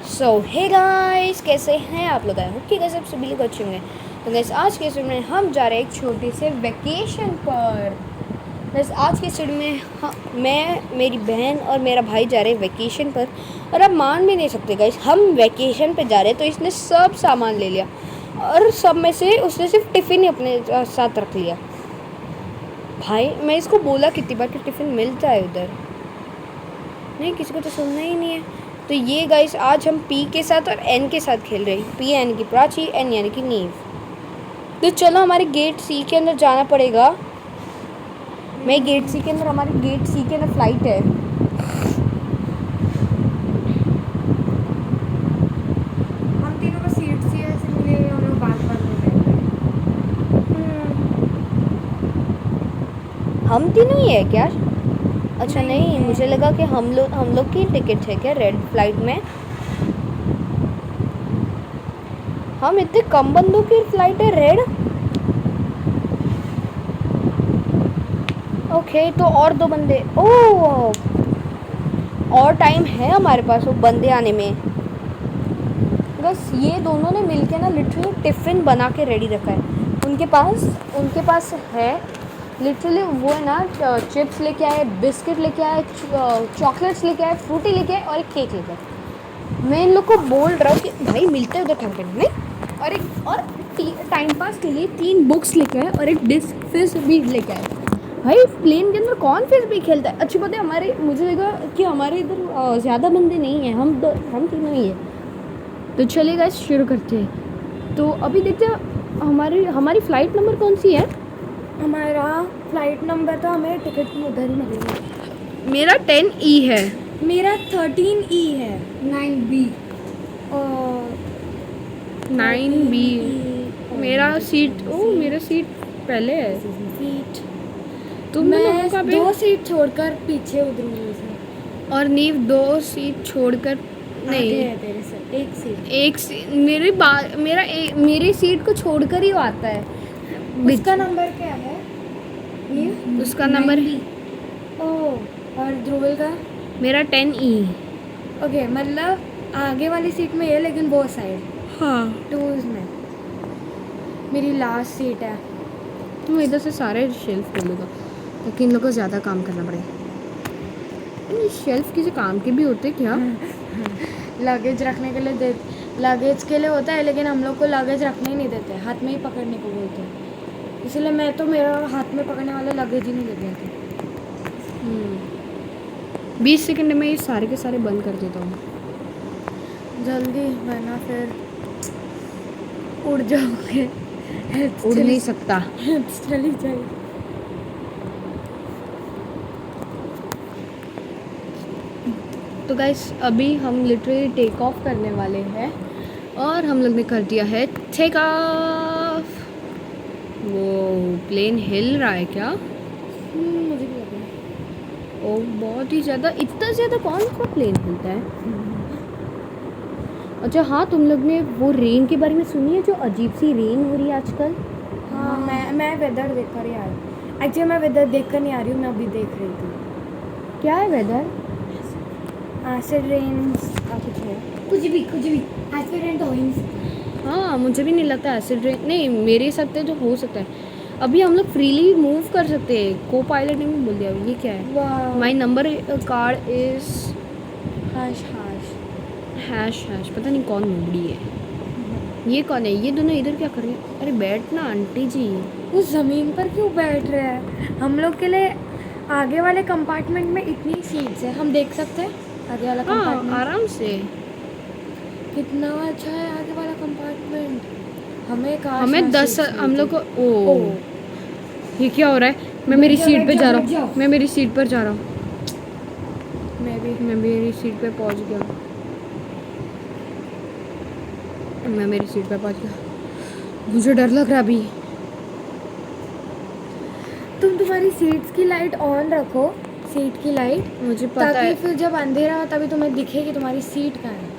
सो hey guys, कैसे हैं आप लोग? आई होप कि गाइस आप सभी लोग अच्छे होंगे। तो गाइस आज के स्टूडियो में हम जा रहे हैं एक छोटे से वेकेशन पर। गाइस आज के स्टूडियो में मैं, मेरी बहन और मेरा भाई जा रहे हैं वेकेशन पर। और आप मान भी नहीं सकते गाइस, हम वेकेशन पे जा रहे हैं तो इसने सब सामान ले लिया और सब में से उसने सिर्फ टिफ़िन ही अपने साथ रख लिया। भाई मैं इसको बोला कितनी बार कि टिफ़िन मिलता है उधर, नहीं किसी को तो सुनना ही नहीं है। तो ये गाइस आज हम पी के साथ और एन के साथ खेल रहे हैं। पी यानी कि प्राची, एन यानी कि नीव। तो चलो हमारे गेट सी के अंदर जाना पड़ेगा। मैं गेट सी के अंदर, हमारे गेट सी के अंदर फ्लाइट है। हम तीनों का सीट सी है, इसलिए हम लोग बात बात में बैठ रहे हम तीनों ही है क्या? अच्छा नहीं, नहीं, है। मुझे लगा कि हम लोग की टिकट है क्या रेड फ्लाइट में। हम इतने कम बंदों की फ्लाइट है रेड। ओके तो और दो बंदे, ओह और टाइम है हमारे पास वो बंदे आने में। बस ये दोनों ने मिलके ना लिटरली टिफ़िन बना के रेडी रखा है। उनके पास है लिटरली, वो है ना चिप्स लेके आए, बिस्किट लेके आए, चॉकलेट्स लेके आए, फ्रूटी लेके आए और एक केक लेके आए। मैं इन लोग को बोल रहा हूँ कि भाई मिलते हैं उधर कैंटीन में। और टाइम पास के लिए 3 बुक्स लेके आए और एक डिस्क फिश भी लेके आए। भाई प्लेन के अंदर कौन फिश भी खेलता है? अच्छी बात है, मुझे लगा कि हमारे इधर ज़्यादा बंदे नहीं हैं, हम तीनों ही हैं। तो चलिए शुरू करते हैं। तो अभी देखते हैं हमारी फ़्लाइट नंबर कौन सी है। हमारा फ्लाइट नंबर तो हमें टिकट में उधर ही मिलेगा। मेरा 10E है। मेरा 13E है। 9B और 9B। 13E मेरा सीट मेरा सीट पहले है। सीट तुम लोगों मैं का भी? 2 सीट छोड़कर पीछे उतरूंगी उसमें। और नीव 2 सीट छोड़कर आगे नहीं, है तेरे से एक सीट। एक सीट मेरी सीट को छोड़कर ही वो आता है। उसका नंबर क्या है? ये उसका नंबर 9B। ओह, और ध्रुवल का? मेरा 10E। ओके, मतलब आगे वाली सीट में ये, लेकिन वो साइड हाँ, टूज में मेरी लास्ट सीट है। तुम इधर से सारे शेल्फ खोलूँगा ताकि इन लोगों को ज़्यादा काम करना पड़े। इन शेल्फ किसी काम के भी होते क्या? लगेज रखने के लिए लगेज के लिए होता है, लेकिन हम लोग को लगेज रखने ही नहीं देते, हाथ में ही पकड़ने को बोलते हैं। इसलिए मैं तो मेरा हाथ में पकड़ने वाले लगेज ही नहीं लेके आती। 20 सेकंड में ये सारे के सारे बंद कर देता हूँ। जल्दी, वरना फिर उड़ जाओगे। उड़ नहीं सकता। चली जाएगी। तो गाइस अभी हम लिटरली टेक ऑफ करने वाले हैं और हम लोग ने कर दिया है टेक ऑफ। वो प्लेन हिल रहा है क्या? मुझे भी लग रहा है। ओ बहुत ही ज़्यादा, इतना ज़्यादा कौन सा प्लेन हिलता है? अच्छा हाँ, तुम लोग ने वो रेन के बारे में सुनी है, जो अजीब सी रेन हो रही है आजकल? हाँ, मैं वेदर देख कर ही आ रही हूँ। एक्चुअली मैं वेदर देख कर नहीं आ रही हूँ, मैं अभी देख रही थी। क्या है वेदर? एसिड रेन्स का कुछ है। कुछ भी एसिड रेन तो हो ही नहीं सकता। हाँ मुझे भी नहीं लगता एसिड रेन, नहीं मेरे हिसाब से जो हो सकता है। अभी हम लोग फ्रीली मूव कर सकते हैं। को पायलट ने भी बोल दिया। ये क्या है? वाह, my number card is hash hash पता नहीं कौन नोबड़ी है। ये कौन है? ये दोनों इधर क्या कर रहे हैं? अरे बैठना आंटी जी। उस ज़मीन पर क्यों बैठ रहे हैं? हम लोग के लिए आगे वाले कंपार्टमेंट में इतनी सीट्स है, हम देख सकते हैं आगे वाला हाँ कंपार्टमेंट। आराम से। कितना अच्छा है आगे वाला कंपार्टमेंट। हमें 10 हम लोग को ओ ये क्या हो रहा है? मैं मेरी सीट पे जा रहा हूँ। मैं मेरी सीट पर जा रहा हूँ। मैं मेरी सीट पे पहुँच गया। मैं मेरी सीट पे पहुँच गया। मुझे डर लग रहा है अभी। तुम्हारी सीट्स की लाइट ऑन रखो, सीट की लाइट, मुझे पता ताकि है। फिर जब अंधेरा हो तभी तुम्हें दिखे कि तुम्हारी सीट कहाँ है।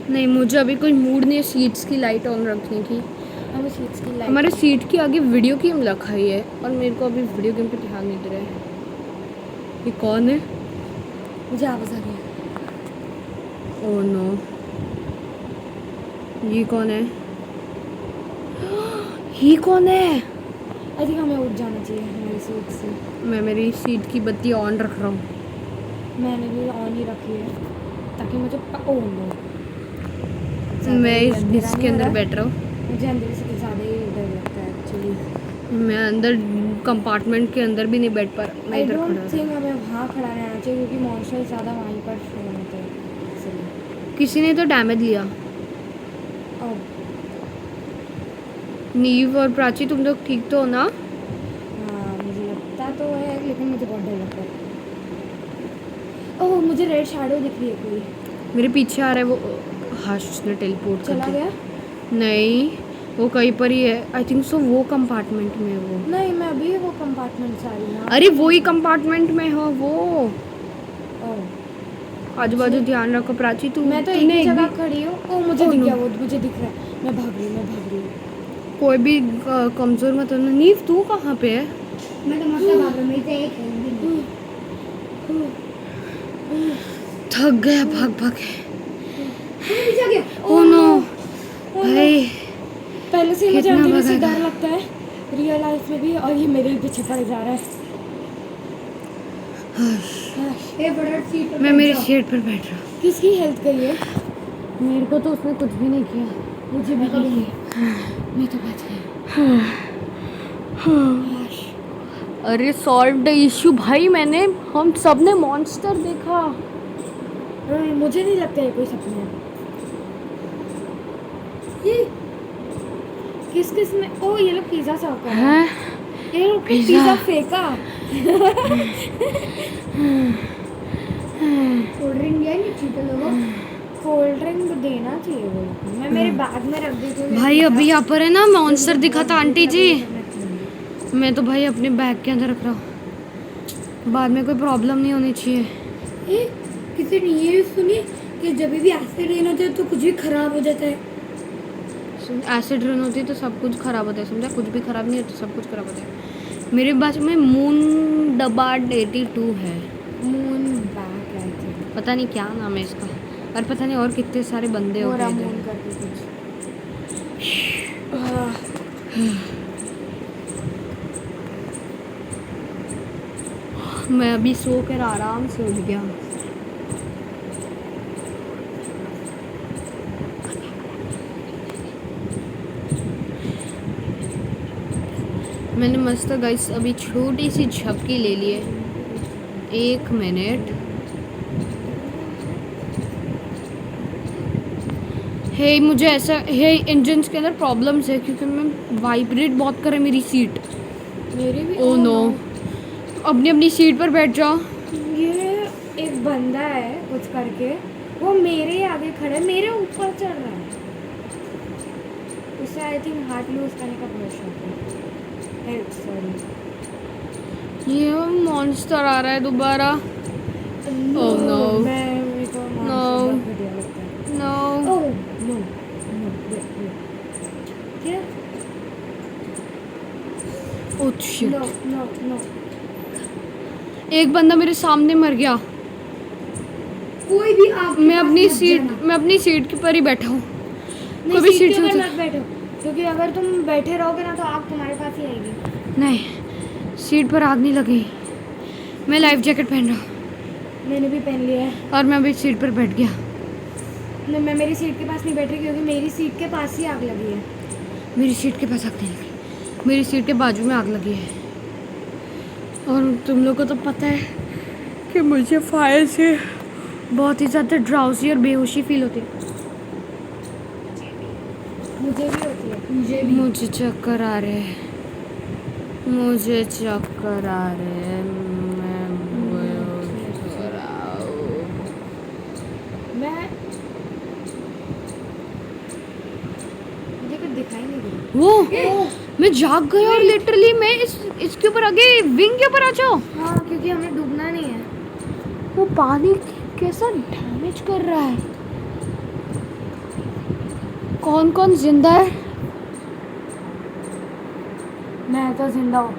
नहीं मुझे अभी कोई मूड नहीं है सीट्स की लाइट ऑन रखने की। हमें सीट्स की लाइट, हमारे सीट के आगे वीडियो गेम रखा ही है और मेरे को अभी वीडियो गेम पे ध्यान नहीं दे रहा है। ये कौन है? मुझे आवाज़ आ रही है। Oh no. ये कौन है? ये कौन है? आई थिंक हमें उठ जाना चाहिए हमारी सीट से। मैं मेरी सीट की बत्ती ऑन रख रहा हूँ। मैंने भी ऑन ही रखी है ताकि मुझे ओ नो मैं इसके अंदर बैठ रहा हूँ। मुझे अंदर से ज़्यादा ही डर लगता है एक्चुअली। मैं अंदर कंपार्टमेंट के अंदर भी नहीं बैठ पा रहा। मैं आई इधर डोंट खड़ा थिंक हमें वहाँ खड़ा रहना चाहिए क्योंकि मॉन्स्टर ज़्यादा वहीं पर शो होते हैं इसलिए। किसी ने तो डैमेज लिया। अब नीव और प्राची तुम लोग ठीक तो हो ना? हाँ मुझे लगता तो है लेकिन मुझे बहुत डर लगता है। ओह मुझे रेड शैडो दिख रही है कोई। मेरे पीछे आ रहा है वो। हाश उसने टेलीपोर्ट कर चला दिया। गया? नहीं, वो कहीं पर ही है। आई थिंक सो वो कंपार्टमेंट में है वो। नहीं मैं अभी वो कंपार्टमेंट से आ रही हूँ। अरे वो ही कंपार्टमेंट में हो वो। ओह आजू बाजू ध्यान रखो प्राची। तू मैं तो एक तूने ही जगह भी खड़ी हूँ। ओह मुझे Oh, दिख no. गया वो मुझे दिख रहा है। मैं भाग रही हूँ। कोई भी कमजोर मत होना। नीव तू कहाँ पे है? मैं तो मस्त भाग रही हूँ। मेरी तो एक है भी नहीं। थक गया भाग भाग के। पीछे आ गया। ओह नो भाई। पहले से ही मुझे कितना अंधेरे से भगाएगा? डर लगता है रियल लाइफ में भी और ये मेरे ही पीछे पड़ जा रहा है। ये बड़ा सीट पर मैं बैठ मेरी जाओ। सीट पर बैठ रहा हूँ। किसकी हेल्थ गई है? मेरे को तो उसने कुछ भी नहीं किया। मुझे भी गई। मैं तो बच गई। अरे सॉल्व द इशू भाई। हम सब ने मॉन्स्टर देखा। मुझे नहीं लगता है कोई सपना है। ये किस किस ने ओ ये लोग पिज्जा सर्व कर रहे हैं। हैं? ये लोग पिज़्ज़ा। पिज्जा फेंका। कोल्ड ड्रिंक दिया नहीं चीटे लोगों। कोल्ड ड्रिंक देना चाहिए वो लोग को। मैं मेरे बैग में रख देती हूँ। भाई अभी यहाँ पर है ना मॉन्स्टर दिखा था आंटी जी। मैं तो भाई अपने बैग के अंदर रख रहा हूँ। बाद में कोई प्रॉब्लम नहीं होनी चाहिए। किसी ने ये सुनी कि जब भी एसिड रेन होता है तो कुछ भी खराब हो जाता है। एसिड रन होती है तो सब कुछ खराब होता है। समझा? कुछ भी खराब नहीं होता, सब कुछ खराब होता है। मेरे पास में मून डबाड 82 है। मून बैग है पता नहीं क्या नाम है इसका। और पता नहीं और कितने सारे बंदे और होते मून हैं। करके कुछ। मैं अभी सो कर आराम से उठ गया। मैंने मस्त गाइस अभी छोटी सी झपकी ले ली है। 1 मिनट। हे मुझे ऐसा है इंजन के अंदर प्रॉब्लम्स है क्योंकि मैं वाइब्रेट बहुत कर रहा है मेरी सीट। मेरी भी। Oh no. अपनी अपनी सीट पर बैठ जाओ। ये एक बंदा है कुछ करके वो मेरे आगे खड़ा है मेरे ऊपर चढ़ रहा है। उसे आई थिंक हार्ट लूज करने का बहुत शौक है। सॉरी ये मॉन्स्टर आ रहा है दोबारा। Oh no. मेरे को No. बहुत घटिया लगता है। नो। ओह नो नो क्या oh shit. No no no एक बंदा मेरे सामने मर गया। कोई भी आप मैं अपनी सीट के पर ही बैठा हूँ। नहीं कोई भी सीट के से ऊपर उतर- मत बैठो क्योंकि अगर तुम बैठे रहोगे ना तो आग तुम्हारे पास ही आएगी। नहीं, सीट पर आग नहीं लगी। मैं लाइफ जैकेट पहन रहा हूँ मैंने भी पहन लिया है। और मैं अभी सीट पर बैठ गया। नहीं मैं मेरी सीट के पास नहीं बैठ रही क्योंकि मेरी सीट के पास ही आग लगी है। मेरी सीट के पास आग नहीं लगी। मेरी सीट के बाजू में आग लगी है। और तुम लोग को तो पता है कि मुझे फायर से बहुत ही ज़्यादा ड्राउजी और बेहोशी फील होती है। मुझे भी होती है। मुझे चक्कर आ रहे हैं। मुझे चक्कर आ रहे हैं। मैं बेहोश हो रहा हूँ। मुझे कुछ दिखाई नहीं दे रहा। वो मैं जाग गया और लिटरली मैं इसके ऊपर आगे विंग के ऊपर आ जाओ। हाँ क्योंकि हमें डूबना नहीं है। वो पानी कैसा डैमेज कर रहा है। कौन कौन जिंदा है? मैं तो जिंदा हूँ।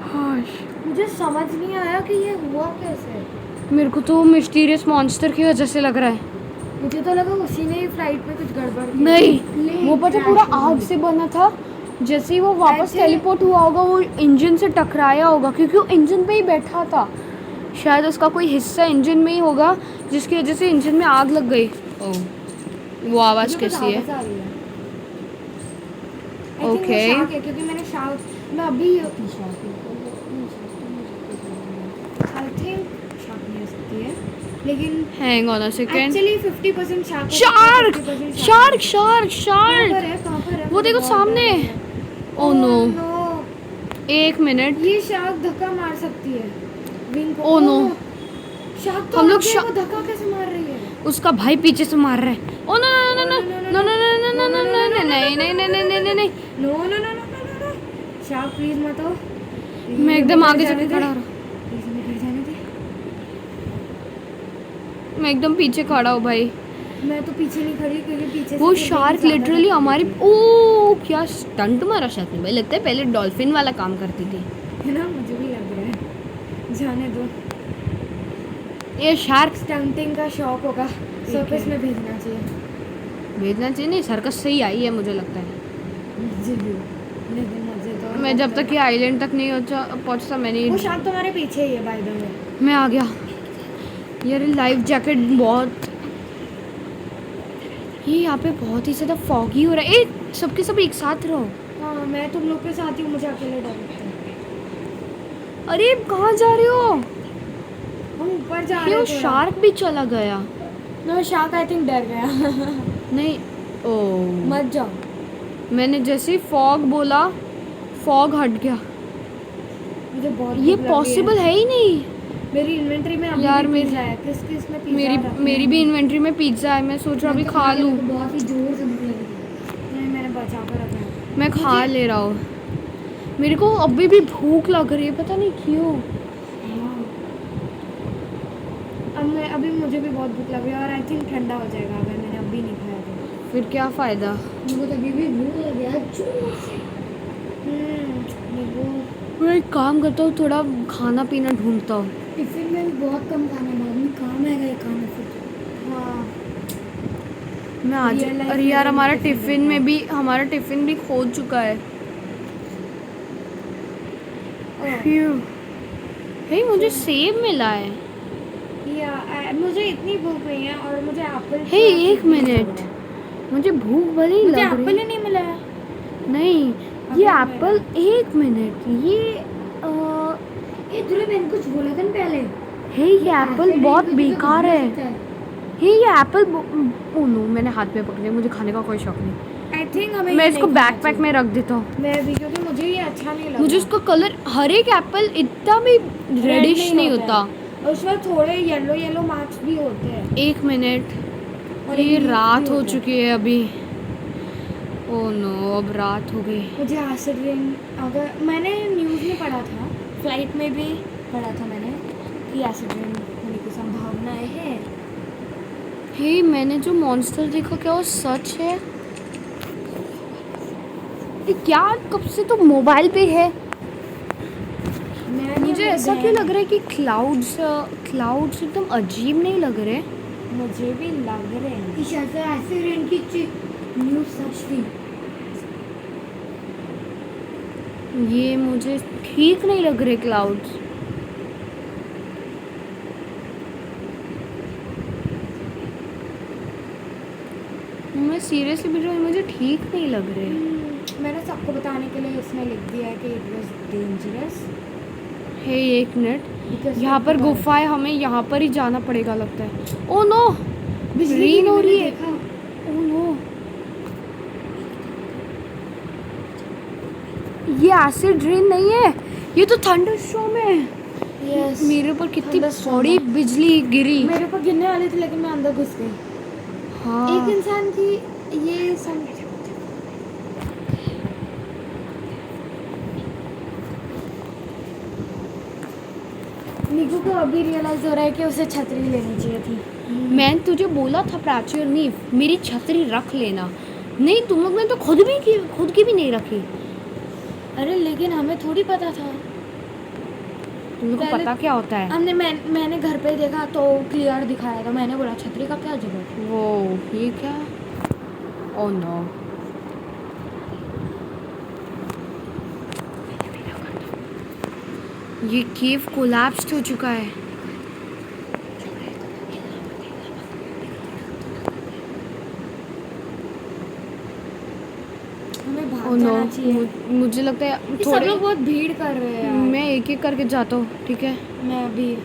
हाश। मुझे समझ नहीं आया कि ये हुआ कैसे। मेरे को तो मिस्टीरियस मॉन्स्टर की वजह से लग रहा है। मुझे तो लगा उसी ने फ्लाइट में कुछ गड़बड़ की। नहीं, वो पता पूरा आग से बना था। जैसे ही वो वापस ऐसे- टेलीपोर्ट हुआ होगा, वो इंजन से टकराया होगा, क्योंकि वो इंजन पे ही बैठा था। शायद उसका कोई हिस्सा इंजन में ही होगा, जिसकी वजह से इंजन में आग लग गई। ओह, वो आवाज़ मुझे कुछ कैसी है? आवाज़ आ रही है। I think वो Okay. शार्क है, क्योंकि मैंने शार्क मैं अभी आई थिंक शार्क नहीं हो सकती है, लेकिन hang on a second. Actually 50% shark shark, shark, shark, कहाँ शार्क। पर है, कहाँ पर है? वो देखो बहुत सामने। डर है। ओह नो, नो, एक मिनट। ये शार्क धक्का मार सकती है विंग को। ओह नो, शार्क तो हम लोग आगे है, वो धक्का कैसे मार रही है? उसका भाई पीछे से मार रहा है। Oh no no no no no no no no no no, नहीं नहीं नहीं नहीं नहीं नहीं। No no no no no no, shark please मत हो। मैं एकदम आगे जाके खड़ा हो रहा प्लीज हमें घर जाने दे। हूँ। मैं एकदम पीछे खड़ा हूँ भाई। मैं तो पीछे नहीं खड़ी, क्योंकि पीछे वो से फिर शार्क ज़्यादा लिटरली धक्का हमारी, देती ओ क्या स्टंट मारा शार्क ने भाई। लगता है पहले डॉल्फिन वाला काम करती थी है ना, मुझे भी लग रहा है। जाने दो, ये शार्क। स्टंटिंग का शौक होगा, सर्कस में भेजना चाहिए। भेजना चाहिए नहीं, सर्कस से ही आई है मुझे लगता है। मुझे भी, लेकिन मुझे तो मैं जब तक ये आइलैंड तक नहीं पहुँचता मैं वो नहीं। शार्क तुम्हारे पीछे ही है बाय द वे। मैं आ गया यार। लाइफ जैकेट बहुत, ये यहाँ पे बहुत ही ज़्यादा फॉगी हो रहा है। ए सबके सब एक साथ रहो। हाँ, मैं तुम लोग के साथ ही हूँ, मुझे अकेले डर लगता है। अरे कहाँ जा रहे हो? हम ऊपर जा ये रहे वो हैं। शार्क भी चला गया। नो, शार्क आई थिंक डर गया। नहीं, ओ मत जाओ। मैंने जैसे फॉग बोला, फॉग हट गया। मुझे बहुत ये भूख लगी पॉसिबल है ही नहीं मेरी इन्वेंटरी में अभी यार। भी मेरी पिज़्ज़ा है। किस किस में पिज़्ज़ा मेरी रखा है? मेरी भी इन्वेंट्री में पिज्ज़ा है। मैं सोच रहा अभी खा लूँ। बहुत ही जोर से भूख लगी थी। नहीं, मैंने बचा कर रखा है। मैं खा ले रहा हूँ। मेरे को अभी भी भूख लग रही है, पता नहीं क्यों। अभी मुझे भी बहुत भूख लग रही है, और आई थिंक ठंडा हो जाएगा अगर मैंने अभी नहीं खाया तो। फिर क्या फ़ायदा? मुझे तो अभी भी भूख लगी है जोर से। मैं एक काम करता हूँ, थोड़ा खाना पीना ढूंढता हूँ। टिफिन में भी बहुत कम खाना, बाद में काम आएगा ये खाना फिर। हाँ, मैं आज, Real life अरे में यार भी हमारा टिफिन टिफ़िन होता में भी, हमारा टिफ़िन भी खो चुका है। Phew. हे मुझे सेब मिला है। मुझे इतनी भूख नहीं है, और मुझे एप्पल। हे एक मिनट, मुझे भूख भले ही मुझे लग एप्पल रही ही नहीं मिला है। नहीं, ये अगर एप्पल, एक मिनट, ये तुमने मैंने कुछ बोला था ना पहले। हे ये एप्पल बहुत बेकार है। हे ये एप्पल, ओ नो, मैंने हाथ में पकड़ लिया। मुझे खाने का कोई शौक नहीं। आई थिंक हमें मैं ये इसको नहीं खाना बैकपैक में रख देता हूँ। चाहिए। मैं भी, क्योंकि मुझे ये अच्छा नहीं लगा। मुझे उसका कलर, हर एक एप्पल इतना भी रेडिश नहीं होता। और उसमें थोड़े येलो येलो मार्क्स भी होते हैं। एक मिनट, और ये एक लीफ रात भी हो होता है। चुकी है अभी। ओ नो, अब रात हो गई। मुझे एसिड रेन, अगर मैंने न्यूज़ में पढ़ा था, फ्लाइट में भी पढ़ा था मैंने, कि एसिड रेन होने की संभावनाएं है। हे मैंने जो मॉन्स्टर देखा, क्या वो सच है? ये क्या, कब से तो मोबाइल पे है। मुझे ऐसा क्यों लग रहा है कि क्लाउड्स एकदम अजीब नहीं लग रहे? मुझे भी लग रहे हैं शायद एसिड रेन की न्यूज़ सच थी। ये मुझे ठीक नहीं लग रहे क्लाउड्स। मैं सीरियसली बोल रही हूँ, मुझे ठीक नहीं लग रहे। मैंने सबको बताने के लिए इसमें लिख दिया है कि इट वाज डेंजरस। हे एक मिनट, यहाँ पर गुफा है, हमें यहाँ पर ही जाना पड़ेगा लगता है। ओ नो, रेन हो रही है। ओ नो, ये एसिड रेन नहीं है, ये तो थंडर स्टॉर्म है। यस, मेरे ऊपर कितनी Thunderstorm बड़ी बिजली गिरी। मेरे ऊपर गिरने वाली थी, लेकिन मैं अंदर घुस गई। हाँ, एक इंसान की ये समझ। निकू को अभी रियलाइज हो रहा है कि उसे छतरी लेनी चाहिए थी। मैंने तुझे बोला था प्राची और नीव, मेरी छतरी रख लेना। नहीं, तुम लोग ने तो खुद की भी नहीं रखी। अरे लेकिन हमें थोड़ी पता था। तुम लोग को पहले- पता क्या होता है? मैंने घर पे देखा तो क्लियर दिखाया था, मैंने बोला छतरी का क्या जरूरत है। वो ये क्या? Oh no. ये केव कोलैप्स हो चुका है। हमें ओह भाग नो, जाना चाहिए। मुझे लगता है ये सब थोड़े लोग बहुत भीड़ कर रहे हैं यार। मैं एक एक करके जाता हूँ, ठीक है? मैं अभी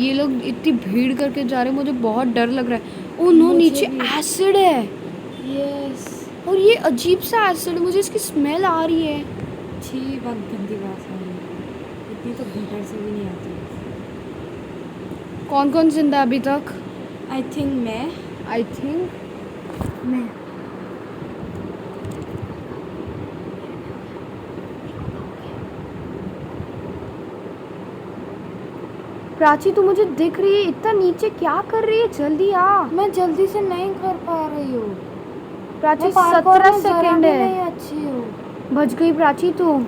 ये लोग इतनी भीड़ करके जा रहे हैं, मुझे बहुत डर लग रहा है। ओह नो, मुझे नीचे भी। एसिड है यस। और ये अजीब सा एसिड है, मुझे इसकी स्मेल आ रही है। छी, बहुत गंदी बात है, इतनी तो घुटन से भी नहीं आती। कौन कौन जिंदा है अभी तक? आई थिंक मैं आई थिंक मैं प्राची, तू मुझे दिख रही है? इतना नीचे क्या कर रही है? जल्दी आ। मैं जल्दी से नहीं कर पा रही हूँ। प्राची, मैं parkour 17 में जरा सेकंड भी है। नहीं अच्छी हूँ। बच गई प्राची तू।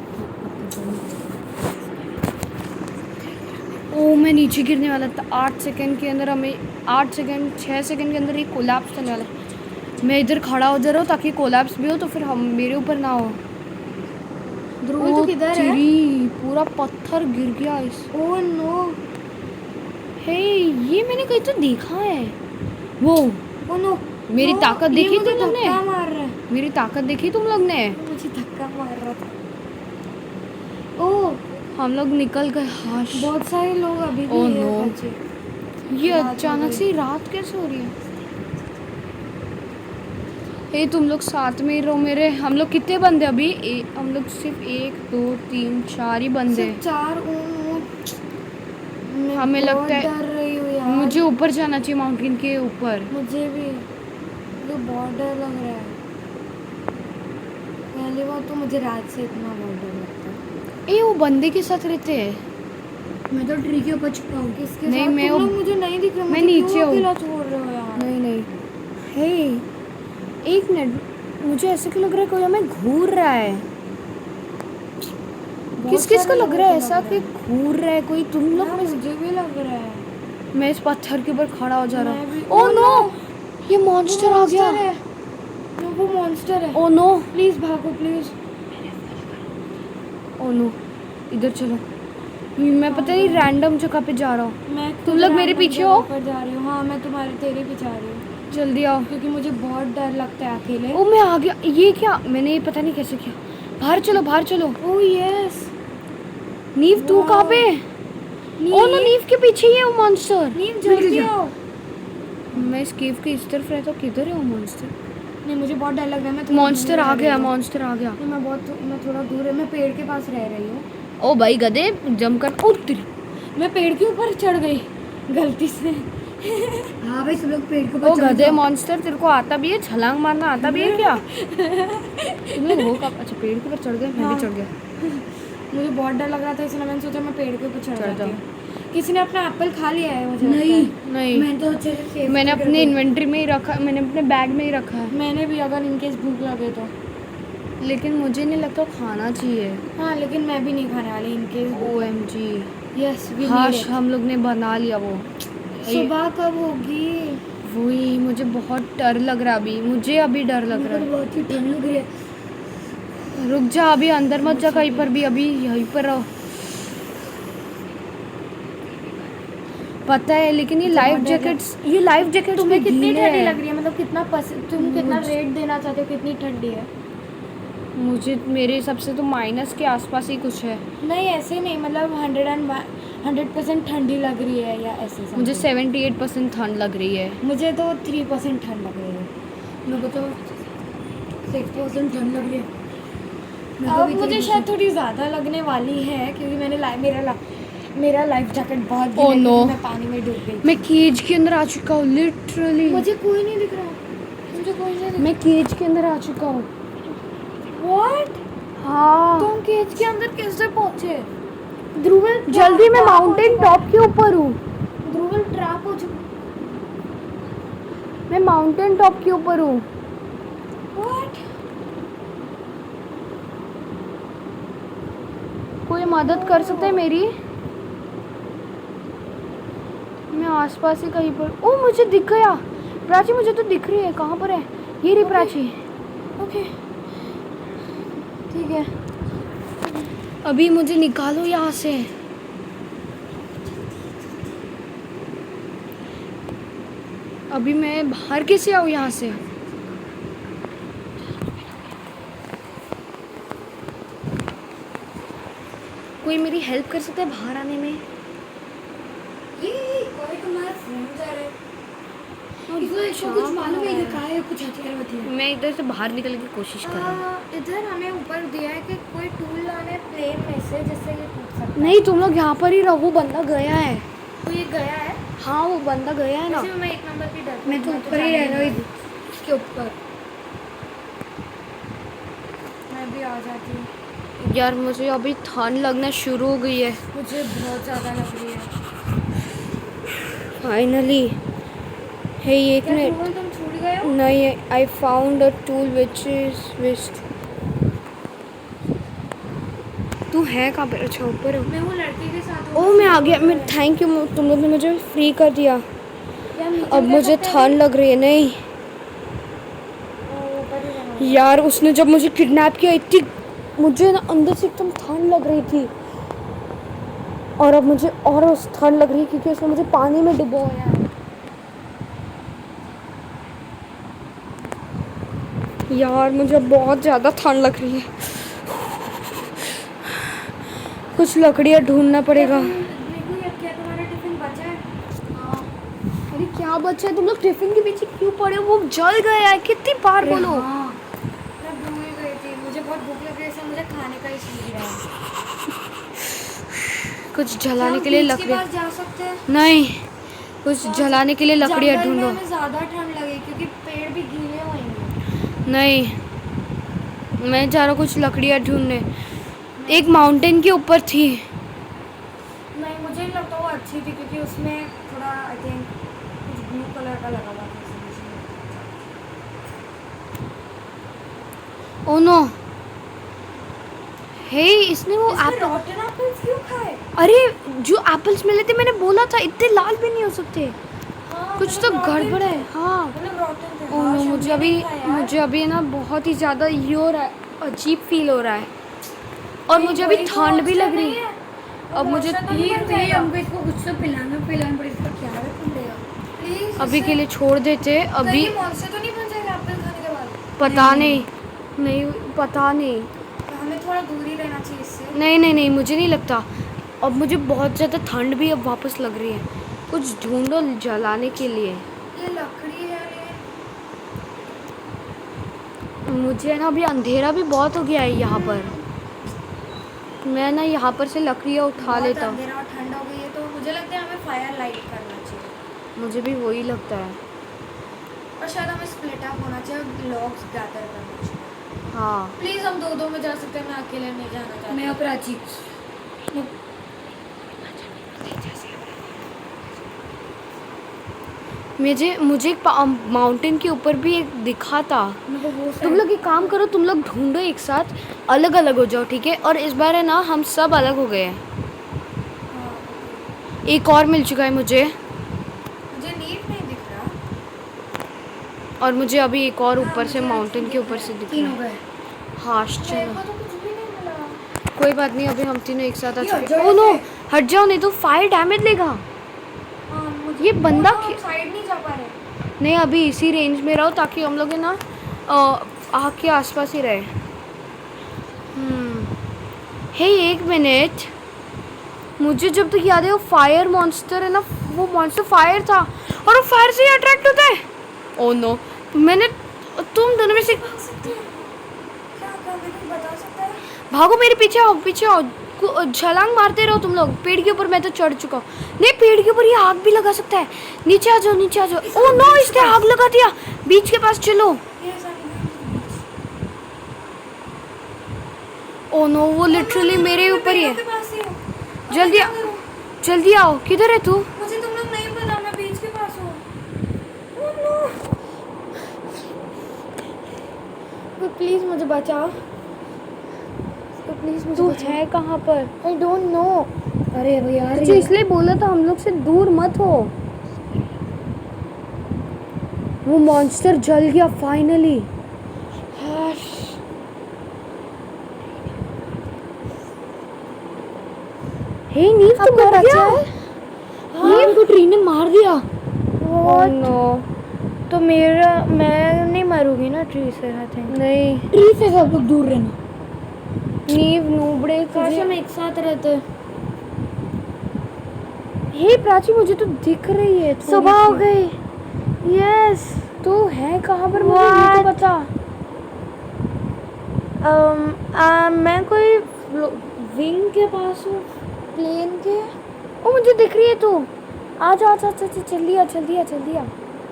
ओ, मैं नीचे गिरने वाला था। 8 सेकंड के अंदर हमें 8 सेकंड 6 सेकंड के अंदर ये कोलैप्स करने वाला है। मैं इधर खड़ा हो जा रहा हूँ ताकि कोलैप्स भी हो तो फिर हम मेरे ऊपर ना हो। ध्रुव तो किधर है? तेरी पूरा पत्थर गिर गया इस। Oh no. हे, ये मैंने कहीं तो देखा है। वो ओह नो। मेरी ताकत देखी तुम लोग ने? धक्का मार रहा है। मेरी ताकत देखी तुम लोग ने? मुझे धक्का मार रहा था। ओह, हम लोग निकल गए। हाश, बहुत सारे लोग अभी भी ओह हैं नो। बचे। ये रात हो अचानक गई। से रात कैसे हो रही है? हे, तुम लोग साथ में ही रहो मेरे। हम लोग कितने बंदे अभी? हम लोग सिर्फ 1 2 3 4 ही बंदे सिर्फ 4। मैं हमें बहुत लगता है डर रही हूँ यार। मुझे ऊपर जाना चाहिए, माउंटेन के ऊपर। मुझे भी, मुझे बहुत डर लग रहा है। पहली बार तो मुझे रात से इतना बहुत डर लगता है। ए, वो बंदे के साथ रहते हैं। मैं तो ट्री के ऊपर छुपा हूँ। किसके नहीं, साथ? मैं तुम वो- लोग मुझे नहीं दिख रहे। मैं मुझे नीचे क्यों हूँ। अकेला छोड़ रहे हो यार? नहीं नहीं, हे, एक मिनट, मुझे ऐसे क्यों लग रहा है कोई हमें घूर रहा है? बहुत किस किस को सारे लग लोगों रहा है को ऐसा लग कि रहा घूर रहा है कोई? तुम लोग हाँ, में से- मुझे भी लग रहा है। मैं इस पत्थर के ऊपर खड़ा हो जा रहा मैं भी- हूँ। ओह ओह नो, नो, ये वो मॉन्स्टर आ गया। monster है। वो मॉन्स्टर है। ओह नो, प्लीज भागो प्लीज। ओह नो, इधर चलो। मैं पता नहीं रैंडम जगह पे जा रहा हूँ। मैं तुम खुद लोग मेरे random पीछे जगह हो? पर जा रही हूँ। हाँ, मैं तेरे पीछे आ रही हूँ जल्दी आओ। क्योंकि मुझे बहुत डर लगता है अकेले। ओ, मैं आ गया। ये क्या? मैंने ये पता नहीं कैसे किया। बाहर चलो, बाहर चलो। Oh yes. नीव, तू वाह। कहाँ पे? ओ नो, नीव के पीछे ही है वो मॉन्स्टर। नीव जल्दी आओ। मैं इस केव के इस तरफ रहता हूँ। किधर है वो मॉन्स्टर? नहीं, मुझे बहुत डर लग रहा है। मैं थोड़ा मॉन्स्टर दूर आ रह गया, रही हूँ। मॉन्स्टर आ गया। नहीं, मैं थोड़ा दूर है। मैं पेड़ के पास रह रही हूँ। ओ भाई गधे, जंप कर। ओ तेरी। मैं पेड़ के ऊपर चढ़ गई गलती से। हाँ भाई, सब लोग पेड़ के ओ गधे मॉन्स्टर, तेरे को आता भी है? छलांग मारना आता भी है क्या? तुम लोग हो कब? अच्छा, पेड़ के ऊपर चढ़ गए। मैं हाँ। भी चढ़ गया। मुझे बहुत डर लग रहा था, इसलिए मैंने सोचा मैं पेड़ के ऊपर चढ़ चढ़ जाती जाओ। हूँ। किसी ने अपना एप्पल खा लिया है मुझे नहीं लगता है। नहीं, मैंने तो अच्छे से save मैंने करके अपने रखा इन्वेंट्री में ही रखा, मैंने अपने बैग में ही रखा है। है। मैंने भी, अगर इनकेस भूख लगे तो। लेकिन मुझे नहीं लगता वो खाना चाहिए। हाँ, लेकिन मैं भी नहीं खाने वाली इनकेस। OMG, यस, हाश हम लोग ने बना लिया वो। सुबह कब होगी? वही, मुझे बहुत डर लग रहा है अभी। मुझे अभी डर लग रहा है। बहुत ही ठंड लग रही है। रुक जा, अभी अंदर मत जा कहीं पर भी, अभी यहीं पर रहो। पता है, लेकिन ये लाइफ जैकेट्स तुम्हें भी कितनी गीले ठंडी हैं। लग रही है? मतलब कितना तुम कितना रेट देना चाहते हो? कितनी ठंडी है? मुझे मेरे हिसाब से तो माइनस के आसपास ही कुछ है। नहीं, ऐसे नहीं, मतलब 100% ठंडी लग रही है या ऐसे मुझे something? 78% ठंड लग रही है। मुझे तो 3% ठंड लग रही है। मेरे को तो 6% ठंड लग रही है। अब मुझे शायद थोड़ी ज़्यादा लगने वाली है क्योंकि मेरा लाइफ जैकेट बहुत गीला Oh है no. क्योंकि मैं पानी में डूब गई। मैं केज के अंदर आ चुका हूँ, लिटरली। मुझे कोई नहीं दिख रहा। मुझे कोई नहीं दिख मैं केज के अंदर आ चुका हूँ। What? हाँ, तुम केज के अंदर कैसे पहुंचे? जल्दी, मैं माउंटेन टॉप के ऊपर हूँ। ध्रुवल ट्रैप हो चुका। मैं माउंटेन टॉप के ऊपर हूँ। What? कोई मदद कर सकता है मेरी? आसपास ही कहीं पर। ओ मुझे दिख गया प्राची, मुझे तो दिख रही है। कहाँ पर है ये रही प्राची? ओके ठीक है। अभी मुझे निकालो यहाँ से। अभी मैं बाहर कैसे आऊँ यहाँ से? कोई मेरी हेल्प कर सकता है बाहर आने में? ये कोई तुम्हारा फोन जा रहा है। इसको कुछ मालूम है कहाँ है? कुछ हथियार वथियार? मैं इधर से बाहर निकलने की कोशिश कर रही हूँ। इधर हमें ऊपर दिया है कि कोई टूल लाना है प्लेन में से जिससे ये टूट सकता है। नहीं तुम लोग यहाँ पर ही रहो, वो बंदा गया है। तो ये गया है? हाँ वो बंदा गया है ना। वैसे मैं 1 नंबर की डर मैं तो ऊपर ही रह रहा हूँ, इसके ऊपर। मैं भी आ जाती हूँ। यार मुझे अभी ठंड लगना शुरू हो गई है। मुझे बहुत ज़्यादा लग रही है। फाइनली। हे एक क्या मिनट। टूल तुम छूट गए हो? नहीं, I found a tool which is waste. तू है कहाँ पर? अच्छा ऊपर हो। मैं वो लड़के के साथ हूँ। ओह मैं आ गया। मैं थैंक यू, तुम लोग ने मुझे फ्री कर दिया। क्या नीचे अब उतर मुझे सकते हैं? ठंड लग रही है। नहीं ऊपर ही रहना। यार उसने जब मुझे किडनैप किया इतनी मुझे ना अंदर से एकदम ठंड लग रही थी, और अब मुझे और उस ठंड लग रही है क्योंकि उसने मुझे पानी में डुबोया है। यार मुझे बहुत ज़्यादा ठंड लग रही है। कुछ लकड़ियाँ ढूंढना पड़ेगा। क्या तुम्हारा टिफिन बचा है? हाँ। अरे क्या बच्चा है? तुम लोग टिफिन के पीछे क्यों पड़े हो? वो जल गया है। कितनी बार बोलो। हाँ। मैं भूल गई थी, मुझे बहुत भूख लग रही है, मुझे खाने का ही सूझ रहा है। कुछ जलाने के लिए लकड़ियाँ। जा सकते हैं? नहीं, कुछ जलाने के लिए लकड़ियाँ जंगल में ढूंढो। हमें ज़्यादा ठंड लगे क्योंकि पेड़ भी गीले होंगे। नहीं मैं जा रहा हूँ कुछ लकड़ियाँ ढूंढने। एक माउंटेन के ऊपर थी। नहीं मुझे नहीं लगता वो अच्छी थी क्योंकि उसमें थोड़ा आई थिंक कुछ ब्लू कलर का लगा हुआ था। Oh no. हे इसने वो रॉटन एप्पल्स क्यों खाए? अरे जो एप्पल्स मिले थे मैंने बोला था इतने लाल भी नहीं हो सकते। हाँ, कुछ तो गड़बड़ है। हाँ मतलब रॉटन थे। ओह हाँ, नो, शम्मी मुझे अभी ना बहुत ही ज़्यादा ये हो रहा है, अजीब फील हो रहा है। और मुझे अभी ठंड भी लग रही है। अब मुझे हमको इसको कुछ तो पिलाना पड़ेगा। इसका क्या रखूंगा प्लीज? अभी के लिए छोड़ देते। अभी मॉन्स्टर तो नहीं बन जाएगा एप्पल खाने के बाद? पता नहीं पता नहीं। तो हमें थोड़ा दूर ही रहना चाहिए इससे। नहीं मुझे नहीं लगता। अब मुझे बहुत ज़्यादा ठंड भी अब वापस लग रही है। कुछ ढूंढो जलाने के लिए। ये लकड़ी है ये। मुझे ना अभी अंधेरा भी बहुत हो गया है यहाँ पर। मैं ना यहाँ पर से लकड़ियाँ उठा लेता हूँ। अंधेरा और ठंड हो गई है तो मुझे लगता है हमें फायर लाइट करना चाहिए। मुझे भी वही लगता है। और शायद हमें स्प्लिट अप होना चाहिए और लॉग्स गैदर करना चाहिए। हाँ प्लीज हम दो में जा सकते हैं, मैं अकेले नहीं जाना चाहती। मैं अपराची मुझे एक माउंटेन के ऊपर भी एक दिखा था। तुम लोग एक काम करो, तुम लोग ढूंढो एक साथ, अलग अलग हो जाओ ठीक है। और इस बार है ना हम सब अलग हो गए हैं। एक और मिल चुका है मुझे नीट नहीं दिख रहा। और मुझे अभी एक और ऊपर से माउंटेन के ऊपर से दिख रहा है। हाँ चलो तो कुछ भी नहीं मिला। कोई बात नहीं, अभी हम तीनों एक साथ आ चुके हैं। ओह नो हट जाओ नहीं तो फायर डैमेज लेगा। ये बंदा साइड नहीं जा पा रहे। नहीं अभी इसी रेंज में रहो ताकि हम लोग है ना आग के आसपास ही रहे। हे एक मिनट, मुझे जब तक याद है वो फायर मॉन्स्टर है ना, वो मॉन्स्टर फायर था और वो फायर से ही अट्रैक्ट होता है। ओह नो मैंने तुम दोनों में से क्या बता सकता है? भागो मेरे पीछे आओ छलांग मारते रहो तुम लोग। पेड़ के ऊपर मैं तो चढ़ चुका हूँ। नहीं पेड़ के ऊपर ये आग भी लगा सकता है। नीचे आ जाओ। ओह नो इसने आग लगा दिया। बीच के पास चलो। ओह नो वो लिटरली मेरे ऊपर ही है। जल्दी आओ। किधर है तू? मुझे तुम लोग नहीं पता, मैं बीच के पास हूँ। प्लीज मुझे बचाओ। प्लीज मुझे तू है कहाँ पर? I don't know. अरे यार तुझे इसलिए बोला था हम लोग से दूर मत हो। वो मॉन्स्टर जल गया फाइनली। हे नीव तो मर गया। नीव को ट्री ने मार दिया। Oh no. तो मैं नहीं मरूंगी ना ट्री से। आई थिंक नहीं, ट्री से सब लोग दूर रहना। नीव नूबड़े काश हम एक साथ रहते। हे प्राची, मुझे तो दिख रही है थोड़ी सुबह हो सी। गई। यस। तो है कहाँ पर, मुझे ये तो बता। मैं कोई विंग के पास हूँ, प्लेन के। ओ मुझे दिख रही है तू। आजा आजा आजा, जल्दी आ जल्दी आ जल्दी आ।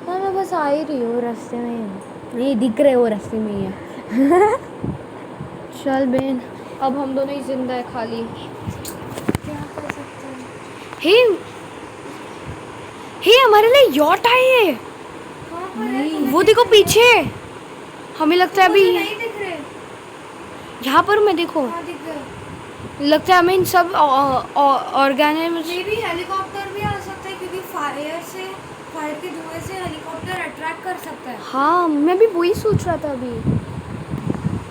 हाँ मैं बस आ ही रही हूँ, रास्ते में ही हूँ। नहीं दिख रहे, वो रास्ते में ही है। चल बेन, अब हम दोनों ही जिंदा है खाली। क्या कर सकते हैं? हे हे, हमारे लिए यॉट आई है। कहाँ पर है? वो देखो पीछे, हमें लगता है अभी नहीं दिख रहे। यहाँ पर मैं देखो, हाँ दिख गए। लगता है हमें इन सब ऑर्गेनिज्म। मे भी हेलीकॉप्टर भी आ सकता है, क्योंकि फायर के धुएं से हेलीकॉप्टर अट्रैक्ट कर सकता है। हाँ मैं भी वही सोच रहा था अभी।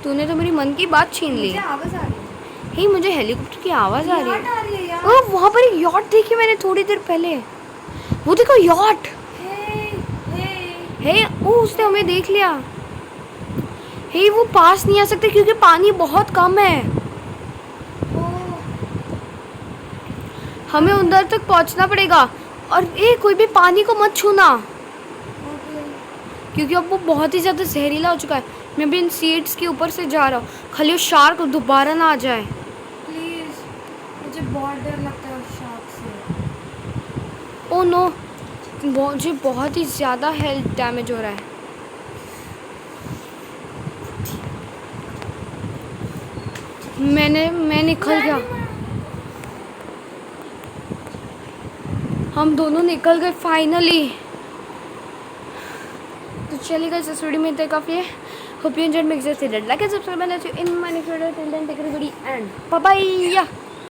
तूने तो मेरी मन की बात छीन ली। मुझे आवाज आ रही है। हे मुझे हेलीकॉप्टर की आवाज आ रही यार्ड है। आ रही है यार। ओह वहाँ पर एक यॉट देखी मैंने थोड़ी देर पहले। वो देखो यॉट। हे ओ, उसने हमें देख लिया। हे वो पास नहीं आ सकते क्योंकि पानी बहुत कम है। हमें उधर तक पहुंचना पड़ेगा। और कोई भी पानी को मत छूना, क्योंकि अब वो बहुत ही ज़्यादा जहरीला हो चुका है। मैं भी इन सीड्स के ऊपर से जा रहा हूँ, खाली वो शार्क दोबारा ना आ जाए। प्लीज, मुझे बहुत डर लगता है उस शार्क से। ओ नो, मुझे बहुत ही ज़्यादा हेल्थ डैमेज हो रहा है। मैं निकल गया। हम दोनों निकल गए फाइनली। तो चलिए गाइस, इस वीडियो में इतना काफ़ी है। Hope you enjoyed, make sure to like and subscribe in my next video. Till then take care everybody and bye bye.